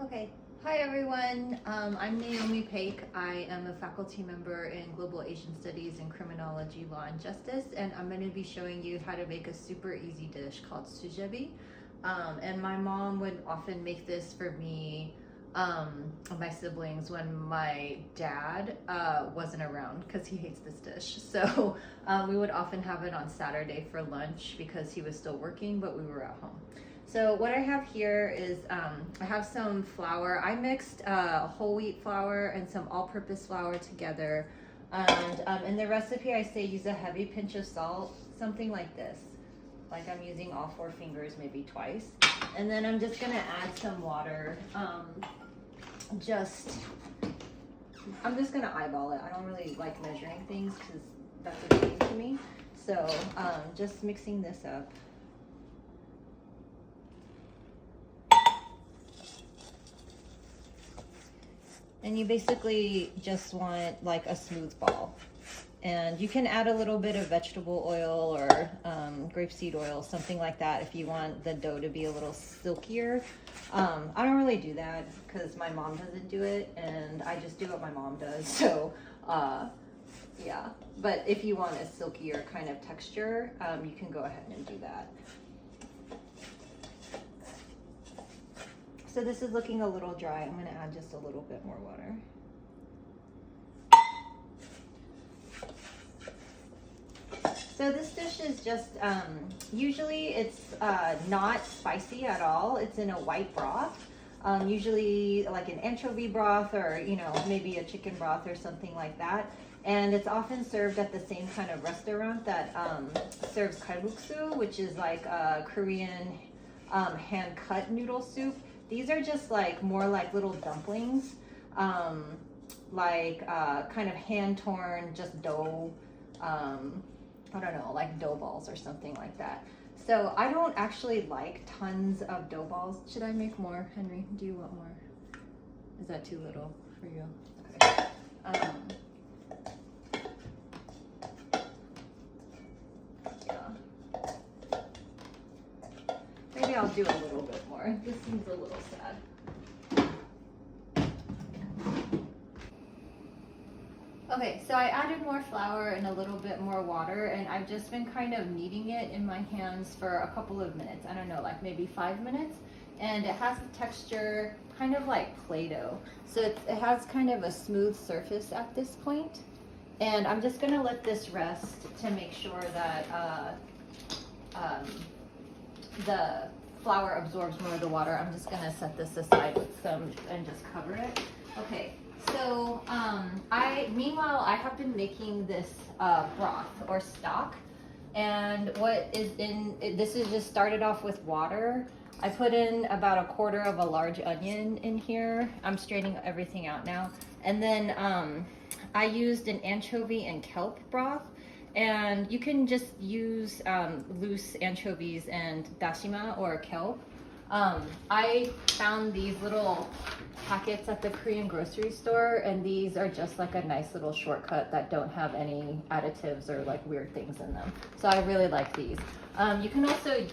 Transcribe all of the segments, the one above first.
Okay. Hi everyone. I'm Naomi Paik. I am a faculty member in Global Asian Studies and Criminology, Law and Justice, and I'm going to be showing you how to make a super easy dish called Sujebi. And my mom would often make this for me and my siblings when my dad wasn't around because he hates this dish. So we would often have it on Saturday for lunch because he was still working, but we were at home. So what I have here is I have some flour. I mixed whole wheat flour and some all-purpose flour together. And in the recipe I say use a heavy pinch of salt, something like this. Like I'm using all 4 fingers, maybe twice. And then I'm just gonna add some water. I'm just gonna eyeball it. I don't really like measuring things because that's a pain to me. So just mixing this up. And you basically just want like a smooth ball. And you can add a little bit of vegetable oil or grapeseed oil, something like that if you want the dough to be a little silkier. I don't really do that because my mom doesn't do it and I just do what my mom does. So yeah, but if you want a silkier kind of texture, you can go ahead and do that. So this is looking a little dry. I'm going to add just a little bit more water. So this dish is just, usually it's not spicy at all. It's in a white broth, usually like an anchovy broth or, you know, maybe a chicken broth or something like that. And it's often served at the same kind of restaurant that serves kalguksu, which is like a Korean hand-cut noodle soup. These are just like more like little dumplings, like kind of hand-torn, just dough, I don't know, like dough balls or something like that. So I don't actually like tons of dough balls. Should I make more, Henry? Do you want more? Is that too little for you? Okay. Yeah. Maybe I'll do a little bit more. This seems a little sad. Okay, so I added more flour and a little bit more water, and I've just been kind of kneading it in my hands for a couple of minutes. I don't know, like maybe 5 minutes. And it has the texture kind of like Play-Doh. So it has kind of a smooth surface at this point. And I'm just gonna let this rest to make sure that the flour absorbs more of the water. I'm just gonna set this aside with some and just cover it. Okay. So meanwhile, I have been making this broth or stock, and what is this is just started off with water. I put in about 1/4 of a large onion in here. I'm straining everything out now. And then I used an anchovy and kelp broth, and you can just use loose anchovies and dashima or kelp. I found these little packets at the Korean grocery store, and these are just like a nice little shortcut that don't have any additives or like weird things in them. So I really like these. You can also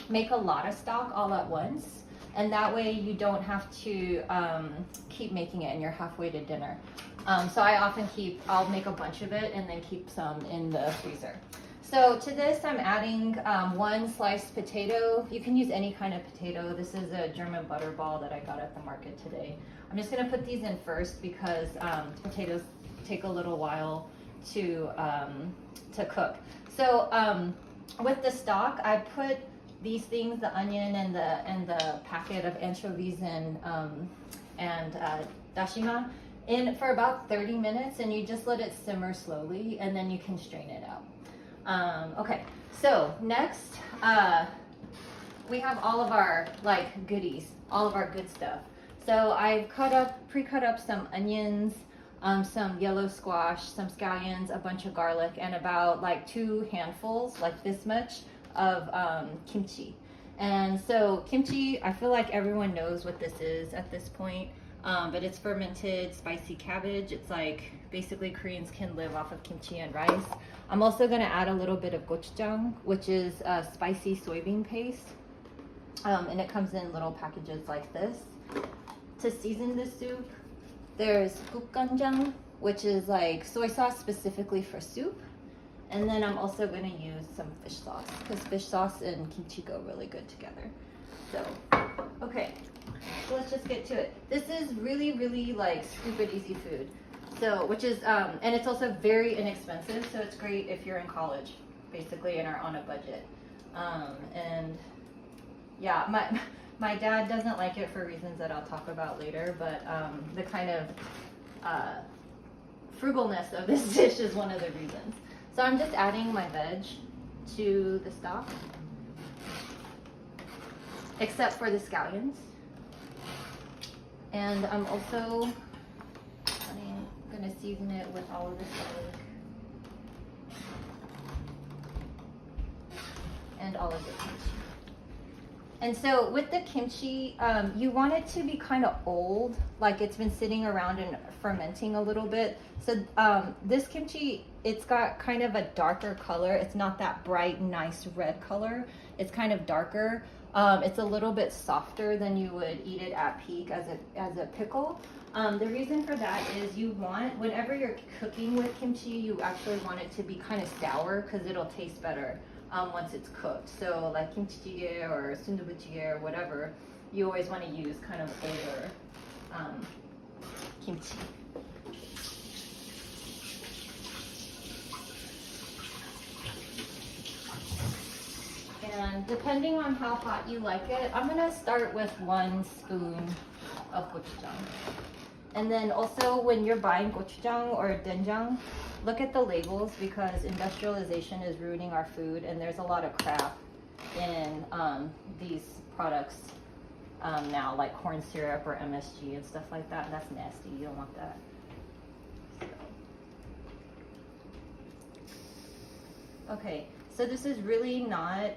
make a lot of stock all at once, and that way you don't have to keep making it and you're halfway to dinner. So I often I'll make a bunch of it and then keep some in the freezer. So to this, I'm adding 1 sliced potato. You can use any kind of potato. This is a German butterball that I got at the market today. I'm just gonna put these in first because potatoes take a little while to cook. So with the stock, I put these things, the onion and the packet of anchovies and dashima, in for about 30 minutes, and you just let it simmer slowly, and then you can strain it out. Okay, so next we have all of our like goodies, all of our good stuff. So I've pre-cut up some onions, some yellow squash, some scallions, a bunch of garlic, and about like 2 handfuls, like this much, of kimchi. And so kimchi, I feel like everyone knows what this is at this point. But it's fermented spicy cabbage. It's like basically Koreans can live off of kimchi and rice. I'm also going to add a little bit of gochujang, which is a spicy soybean paste. And it comes in little packages like this. To season the soup, there's gukganjang, which is like soy sauce specifically for soup. And then I'm also going to use some fish sauce because fish sauce and kimchi go really good together. So, okay, so let's just get to it. This is really, really like stupid easy food. So, which is, and it's also very inexpensive. So it's great if you're in college, basically, and are on a budget. And yeah, my dad doesn't like it for reasons that I'll talk about later, but the kind of frugalness of this dish is one of the reasons. So I'm just adding my veg to the stock, except for the scallions. And I'm also going to season it with all of the garlic and all of the kimchi. And so with the kimchi, you want it to be kind of old, like it's been sitting around and fermenting a little bit. So this kimchi, it's got kind of a darker color. It's not that bright, nice red color. It's kind of darker. It's a little bit softer than you would eat it at Paik as a pickle. The reason for that is you want, whenever you're cooking with kimchi, you actually want it to be kind of sour because it'll taste better once it's cooked. So like kimchi jjigae or sundubu jjigae or whatever, you always want to use kind of older kimchi. And depending on how hot you like it, I'm going to start with 1 spoon of gochujang. And then also when you're buying gochujang or doenjang, look at the labels because industrialization is ruining our food and there's a lot of crap in these products now, like corn syrup or MSG and stuff like that. And that's nasty. You don't want that. Okay, so this is really not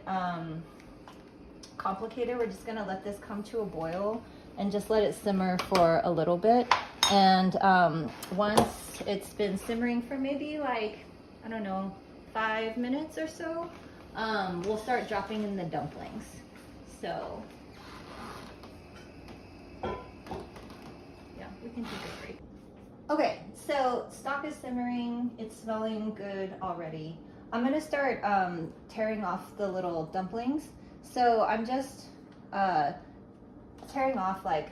complicated. We're just gonna let this come to a boil and just let it simmer for a little bit. And once it's been simmering for maybe like, I don't know, 5 minutes or so, we'll start dropping in the dumplings. So, yeah, we can take a break. Okay, so stock is simmering. It's smelling good already. I'm gonna start tearing off the little dumplings. So I'm just tearing off like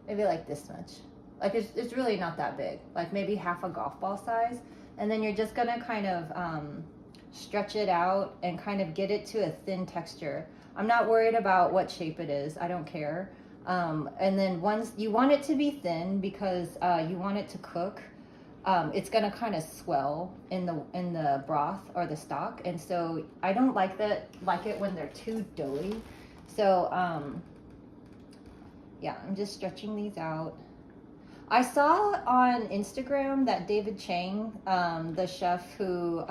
maybe like this much. Like it's really not that big, like maybe half a golf ball size. And then you're just gonna kind of stretch it out and kind of get it to a thin texture. I'm not worried about what shape it is, I don't care. And then once you want it to be thin because you want it to cook, it's gonna kind of swell in the broth or the stock, and so I don't like it when they're too doughy. So yeah, I'm just stretching these out. I saw on Instagram that David Chang, the chef who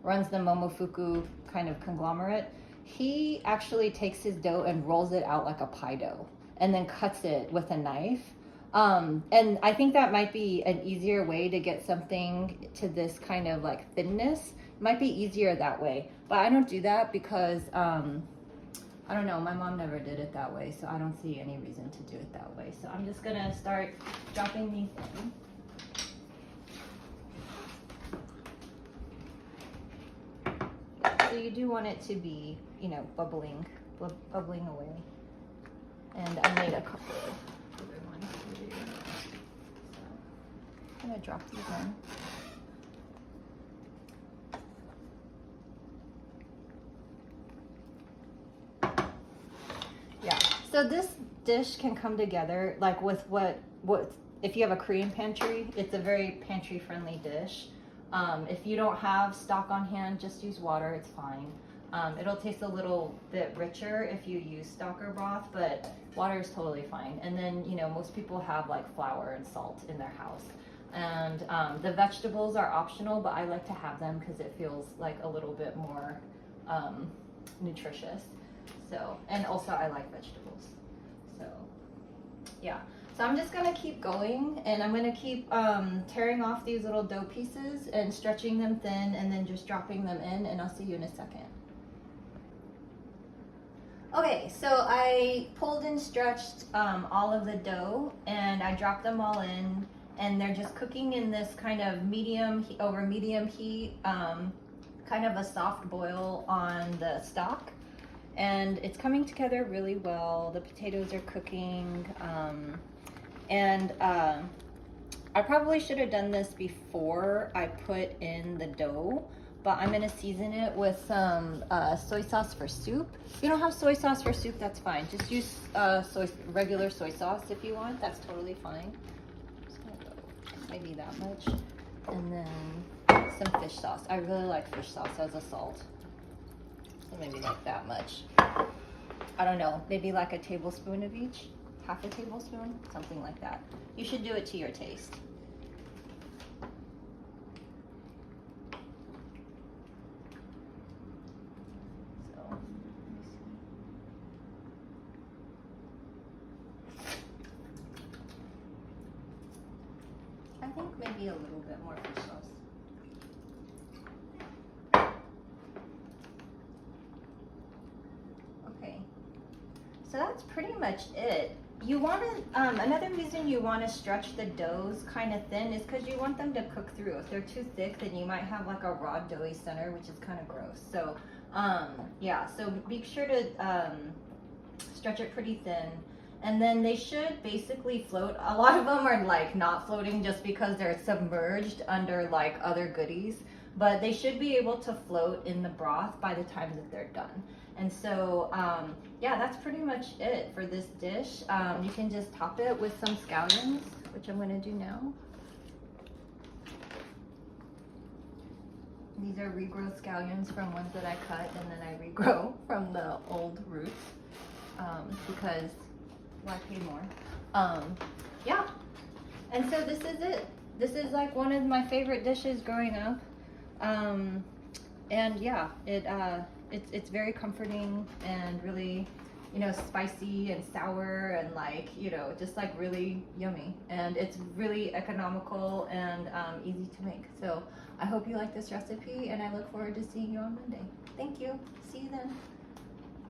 runs the Momofuku kind of conglomerate, he actually takes his dough and rolls it out like a pie dough and then cuts it with a knife. And I think that might be an easier way to get something to this kind of like thinness. It might be easier that way, but I don't do that because I don't know, my mom never did it that way, so I don't see any reason to do it that way. So I'm just gonna start dropping these in. So you do want it to be, you know, bubbling away. And I made a couple of other ones for you. So I'm gonna drop these in. Yeah, so this dish can come together like with what if you have a Korean pantry, it's a very pantry friendly dish. If you don't have stock on hand, just use water, it's fine. It'll taste a little bit richer if you use stock or broth, but water is totally fine. And then, you know, most people have like flour and salt in their house. And the vegetables are optional, but I like to have them because it feels like a little bit more nutritious. So, and also I like vegetables. So, yeah. So I'm just gonna keep going, and I'm gonna keep tearing off these little dough pieces and stretching them thin and then just dropping them in, and I'll see you in a second. Okay, so I pulled and stretched all of the dough, and I dropped them all in, and they're just cooking in this kind of medium heat, kind of a soft boil on the stock, and it's coming together really well. The potatoes are cooking, and I probably should have done this before I put in the dough, but I'm gonna season it with some soy sauce for soup. If you don't have soy sauce for soup, that's fine. Just use regular soy sauce if you want. That's totally fine. Just gonna go maybe that much, and then some fish sauce. I really like fish sauce as a salt, so maybe like that much. I don't know, maybe like a tablespoon of each. Half a tablespoon, something like that. You should do it to your taste. So, let me see. I think maybe a little bit more fish sauce. Okay, so that's pretty much it. You want to, another reason you want to stretch the doughs kind of thin is because you want them to cook through. If they're too thick, then you might have like a raw doughy center, which is kind of gross. So, yeah, so be sure to stretch it pretty thin. And then they should basically float. A lot of them are like not floating just because they're submerged under like other goodies, but they should be able to float in the broth by the time that they're done. And so, yeah, that's pretty much it for this dish. You can just top it with some scallions, which I'm gonna do now. These are regrowth scallions from ones that I cut, and then I regrow from the old roots, because why pay more? Yeah, and so this is it. This is like one of my favorite dishes growing up. And yeah, it's very comforting and really, you know, spicy and sour and like, you know, just like really yummy. And it's really economical and easy to make. So I hope you like this recipe, and I look forward to seeing you on Monday. Thank you. See you then.